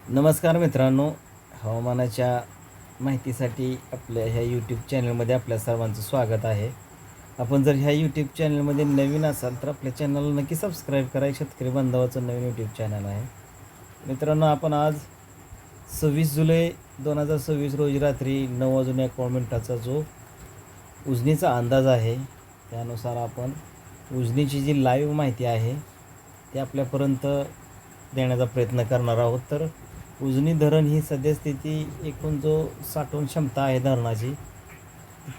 नमस्कार मित्रांनो, हवामानाच्या माहितीसाठी आपल्या ह्या यूट्यूब चॅनलमध्ये आपल्या सर्वांचं स्वागत आहे. आपण जर ह्या यूट्यूब चॅनलमध्ये नवीन असाल तर आपल्या चॅनलला नक्की सबस्क्राईब करा. शेतकरी बांधवाचं नवीन यूट्यूब चॅनल आहे. मित्रांनो, आपण आज 26 जुलै 2026 रोजी रात्री 9:01 जो उजनीचा अंदाज आहे, त्यानुसार आपण उजनीची जी लाईव्ह माहिती आहे ती आपल्यापर्यंत देण्याचा प्रयत्न करणार आहोत. तर उजनी धरण ही सद्यस्थिती एकूण जो साठवण क्षमता आहे धरणाची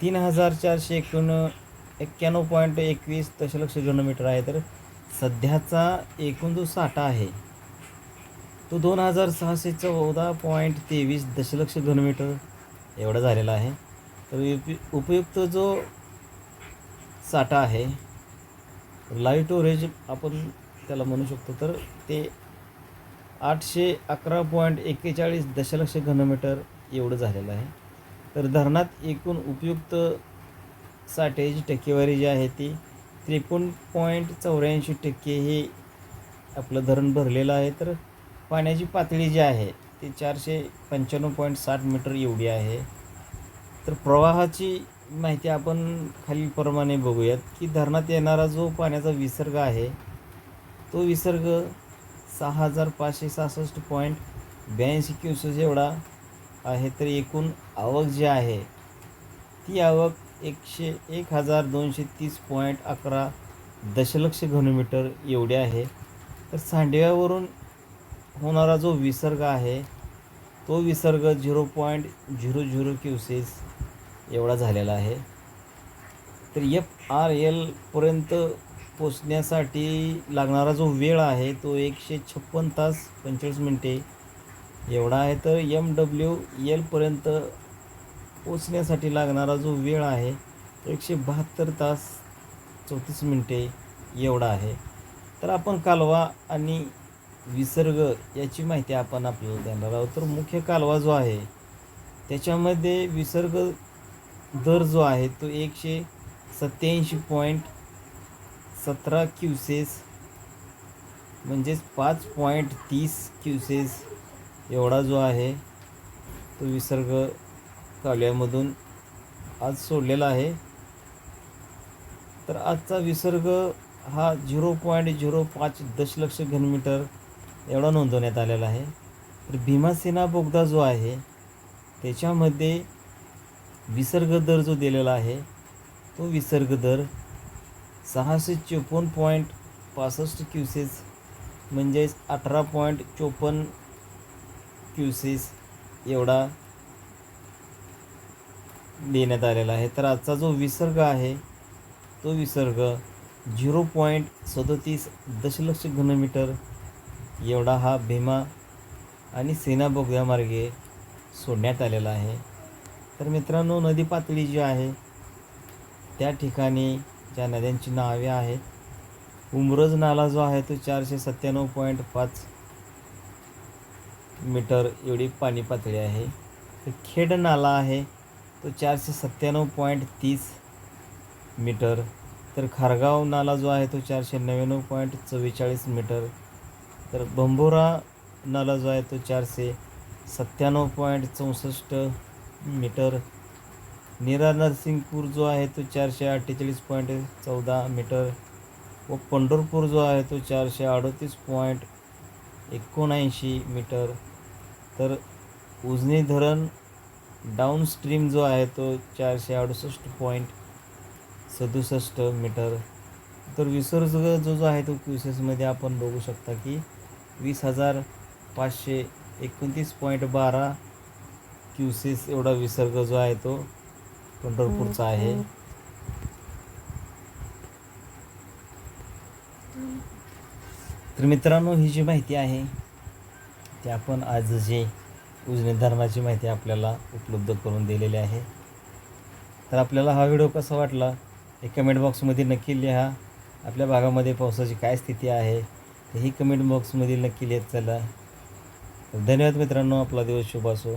3491.21 दशलक्ष घनमीटर आहे. तर सध्याचा एकूण जो साठा आहे तो 2614.23 दशलक्ष घनमीटर एवढा झालेला आहे. तर उपयुक्त जो साठा आहे, लाईव्ह स्टोरेज आपण त्याला म्हणू शकतो, तर ते 811.41 दशलक्ष घनमीटर एवढं झालेलं आहे. तर धरणात एकूण उपयुक्त साठ्याची टक्केवारी जी आहे ती 53.84% हे आपलं धरण भरलेलं आहे. तर पाण्याची पातळी जी आहे ती 495.60 मीटर एवढी आहे. तर प्रवाहाची माहिती आपण खालीलप्रमाणे बघूयात की धरणात येणारा जो पाण्याचा विसर्ग आहे तो विसर्ग 6566.82 क्युसेस एवढा आहे. तर एकूण आवक जी आहे ती आवक 1230.11 दशलक्ष घनमीटर एवढी आहे. तर सांडव्यावरून होणारा जो विसर्ग आहे तो विसर्ग 0.00 क्युसेस एवढा झालेला आहे. तर FRLपर्यंत पोचण्यासाठी लागणारा जो वेळ आहे तो 156 तास 45 मिनिटे एवढा आहे. तर MWLपर्यंत पोचण्यासाठी लागणारा जो वेळ आहे तो 172 तास 34 मिनिटे एवढा आहे. तर आपण कालवा आणि विसर्ग याची माहिती आपण आपल्याला देणार आहोत. तर मुख्य कालवा जो आहे त्याच्यामध्ये विसर्ग दर जो आहे तो 187.17 क्युसेस म्हणजेच 5.30 क्युसेस एवढा जो आहे तो विसर्ग कालव्यामधून आज सोडलेला आहे. तर आजचा विसर्ग हा 0.05 दशलक्ष घनमीटर एवढा नोंदवण्यात आलेला आहे. तर भीमासेना बोगदा जो आहे त्याच्यामध्ये विसर्ग दर जो दिलेला आहे तो विसर्ग दर 654.65 क्युसेस म्हणजेच 18.54 क्युसेस एवढा देण्यात आलेला आहे. तर आजचा जो विसर्ग आहे तो विसर्ग 0.37 दशलक्ष घनमीटर एवढा हा भीमा आणि सेना बोगद्यामार्गे सोडण्यात आलेला आहे. तर मित्रांनो, नदी पातळी जी आहे त्या ठिकाणी ज्या नद्यांची नावे आहेत, उमरज नाला जो आहे तो 497.5 मीटर एवढी पाणी पातळी आहे. तर खेड नाला आहे तो 497.30 मीटर. तर खारगाव नाला जो आहे तो 499.44 मीटर. तर बंबोरा नाला जो आहे तो 497.64 मीटर. नीरा नरसिंगपूर जो आहे तो 448.14 मीटर व पंढरपूर जो आहे तो 438.79 मीटर. तर उजनी धरण डाऊनस्ट्रीम जो आहे तो 468.67 मीटर. तर विसर्ग जो आहे तो क्युसेसमध्ये आपण बघू शकता की 20,529.12 क्युसेस एवढा विसर्ग जो आहे तो पंढरपूरचा आहे. तर मित्रांनो, ही जी माहिती आहे ती आपण आज जे उजनी धरणाची माहिती आपल्याला उपलब्ध करून दिलेली आहे. तर आपल्याला हा व्हिडिओ कसा वाटला हे कमेंट बॉक्समध्ये नक्की लिहा. आपल्या भागामध्ये पावसाची काय स्थिती आहे हे कमेंट बॉक्समध्ये नक्की लिहित चला. धन्यवाद मित्रांनो. आपला दिवस शुभ असो.